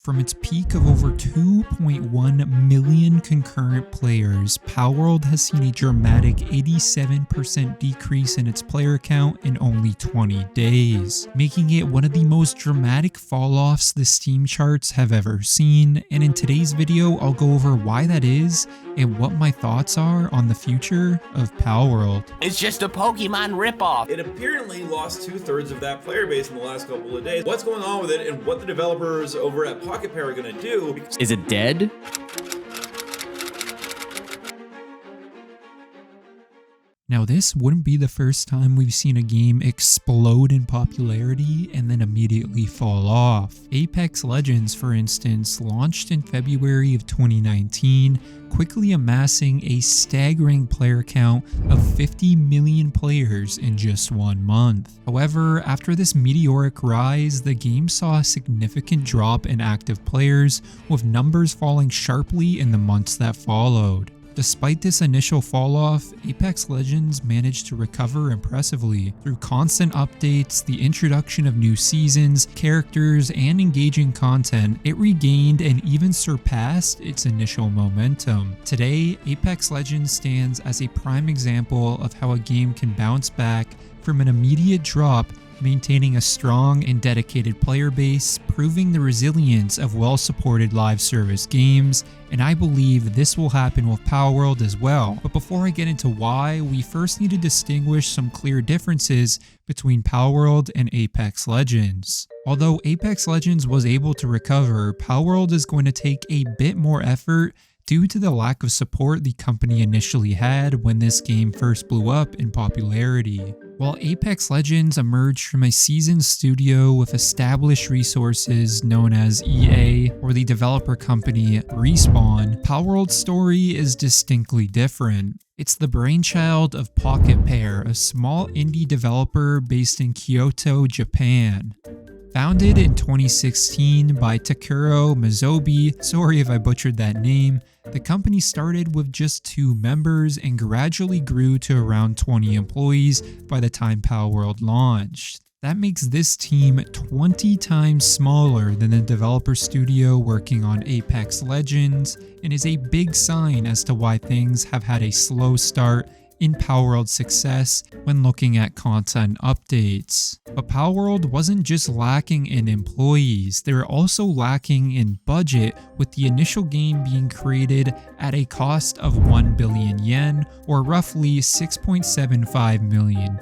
From its peak of over 2.1 million concurrent players, Palworld has seen a dramatic 87% decrease in its player count in only 20 days, making it one of the most dramatic fall-offs the Steam charts have ever seen. And in today's video, I'll go over why that is and what my thoughts are on the future of Palworld. It's just a Pokemon ripoff. It apparently lost 2/3 of that player base in the last couple of days. What's going on with it and what the developers over at Pocket Pair are going to do? Is it dead? Now, this wouldn't be the first time we've seen a game explode in popularity and then immediately fall off. Apex Legends, for instance, launched in February of 2019, quickly amassing a staggering player count of 50 million players in just 1 month. However, after this meteoric rise, the game saw a significant drop in active players, with numbers falling sharply in the months that followed. Despite this initial falloff, Apex Legends managed to recover impressively. Through constant updates, the introduction of new seasons, characters, and engaging content, it regained and even surpassed its initial momentum. Today, Apex Legends stands as a prime example of how a game can bounce back from an immediate drop, maintaining a strong and dedicated player base, proving the resilience of well-supported live service games, and I believe this will happen with Palworld as well. But before I get into why, we first need to distinguish some clear differences between Palworld and Apex Legends. Although Apex Legends was able to recover, Palworld is going to take a bit more effort due to the lack of support the company initially had when this game first blew up in popularity. While Apex Legends emerged from a seasoned studio with established resources known as EA or the developer company Respawn, Palworld's story is distinctly different. It's the brainchild of Pocket Pair, a small indie developer based in Kyoto, Japan. Founded in 2016 by Takuro Mizobi, sorry if I butchered that name, the company started with just 2 members and gradually grew to around 20 employees by the time Palworld launched. That makes this team 20 times smaller than the developer studio working on Apex Legends, and is a big sign as to why things have had a slow start in Palworld's success when looking at content updates. But Palworld wasn't just lacking in employees, they were also lacking in budget, with the initial game being created at a cost of 1 billion yen, or roughly $6.75 million.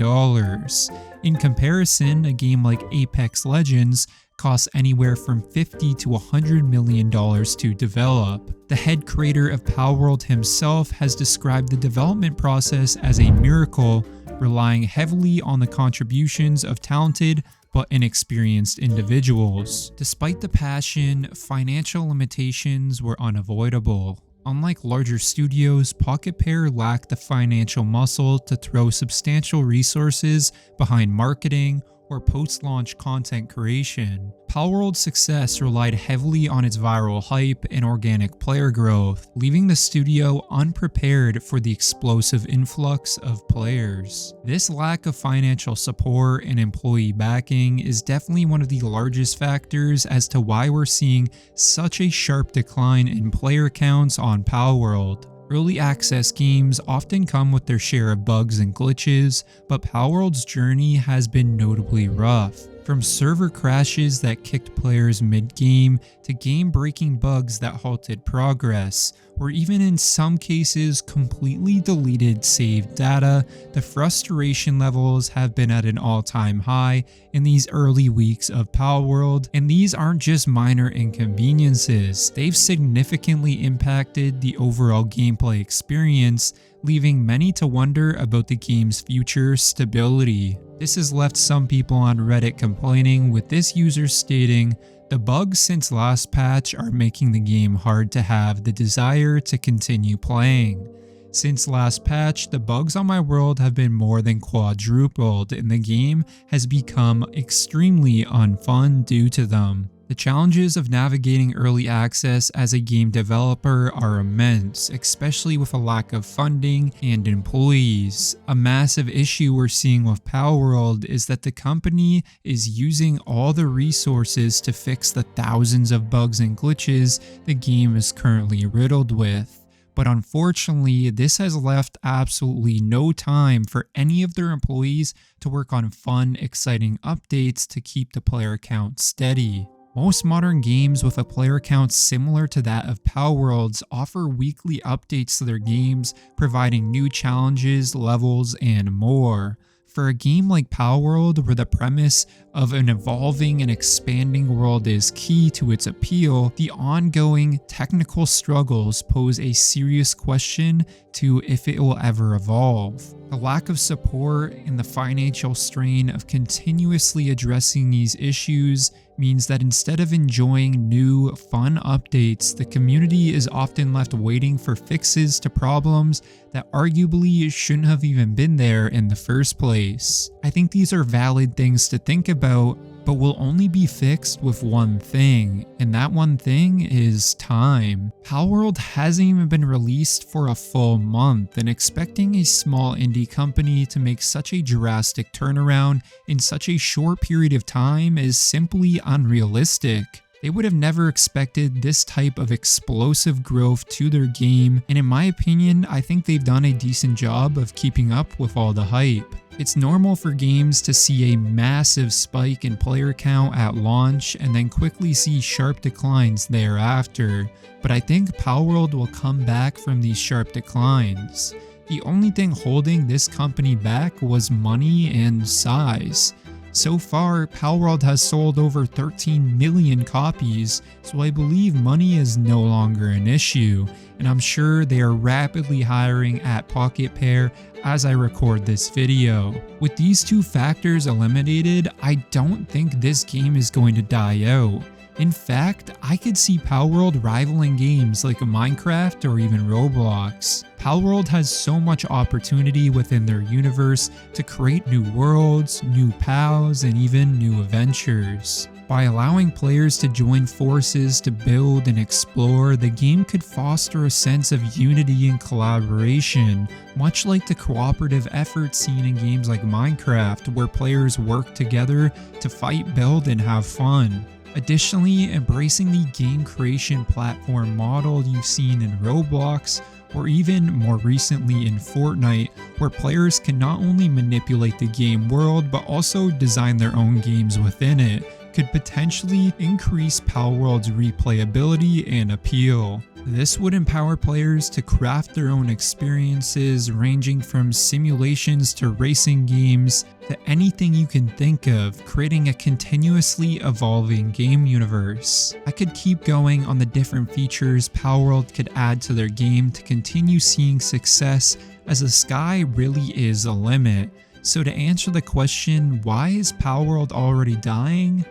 In comparison, a game like Apex Legends costs anywhere from $50 to $100 million to develop. The head creator of Palworld himself has described the development process as a miracle, relying heavily on the contributions of talented but inexperienced individuals. Despite the passion, financial limitations were unavoidable. Unlike larger studios, Pocket Pair lacked the financial muscle to throw substantial resources behind marketing or post-launch content creation. Palworld's success relied heavily on its viral hype and organic player growth, leaving the studio unprepared for the explosive influx of players. This lack of financial support and employee backing is definitely one of the largest factors as to why we're seeing such a sharp decline in player counts on Palworld. Early access games often come with their share of bugs and glitches, but Palworld's journey has been notably rough. From server crashes that kicked players mid-game to game-breaking bugs that halted progress, or even in some cases completely deleted saved data, the frustration levels have been at an all-time high in these early weeks of Palworld, and these aren't just minor inconveniences. They've significantly impacted the overall gameplay experience, leaving many to wonder about the game's future stability. This has left some people on Reddit complaining, with this user stating, "The bugs since last patch are making the game hard to have the desire to continue playing. Since last patch, the bugs on my world have been more than quadrupled and the game has become extremely unfun due to them." The challenges of navigating early access as a game developer are immense, especially with a lack of funding and employees. A massive issue we're seeing with Palworld is that the company is using all the resources to fix the thousands of bugs and glitches the game is currently riddled with. But unfortunately, this has left absolutely no time for any of their employees to work on fun, exciting updates to keep the player count steady. Most modern games with a player count similar to that of Palworld's offer weekly updates to their games, providing new challenges, levels, and more. For a game like Palworld, where the premise of an evolving and expanding world is key to its appeal, the ongoing technical struggles pose a serious question to if it will ever evolve. The lack of support and the financial strain of continuously addressing these issues means that instead of enjoying new, fun updates, the community is often left waiting for fixes to problems that arguably shouldn't have even been there in the first place. I think these are valid things to think about, but will only be fixed with one thing, and that one thing is time. Palworld hasn't even been released for a full month, and expecting a small indie company to make such a drastic turnaround in such a short period of time is simply unrealistic. They would have never expected this type of explosive growth to their game, and in my opinion, I think they've done a decent job of keeping up with all the hype. It's normal for games to see a massive spike in player count at launch and then quickly see sharp declines thereafter, but I think Palworld will come back from these sharp declines. The only thing holding this company back was money and size. So far, Palworld has sold over 13 million copies, so I believe money is no longer an issue, and I'm sure they are rapidly hiring at Pocket Pair as I record this video. With these two factors eliminated, I don't think this game is going to die out. In fact, I could see Palworld rivaling games like Minecraft or even Roblox. Palworld has so much opportunity within their universe to create new worlds, new pals, and even new adventures. By allowing players to join forces to build and explore, the game could foster a sense of unity and collaboration, much like the cooperative effort seen in games like Minecraft, where players work together to fight, build, and have fun. Additionally, embracing the game creation platform model you've seen in Roblox, or even more recently in Fortnite, where players can not only manipulate the game world but also design their own games within it, could potentially increase Palworld's replayability and appeal. This would empower players to craft their own experiences, ranging from simulations to racing games to anything you can think of, creating a continuously evolving game universe. I could keep going on the different features Palworld could add to their game to continue seeing success, as the sky really is a limit. So to answer the question, why is Palworld already dying?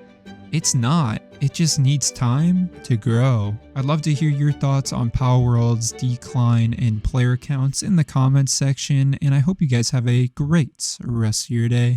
It's not. It just needs time to grow. I'd love to hear your thoughts on Palworld's decline in player counts in the comments section, and I hope you guys have a great rest of your day.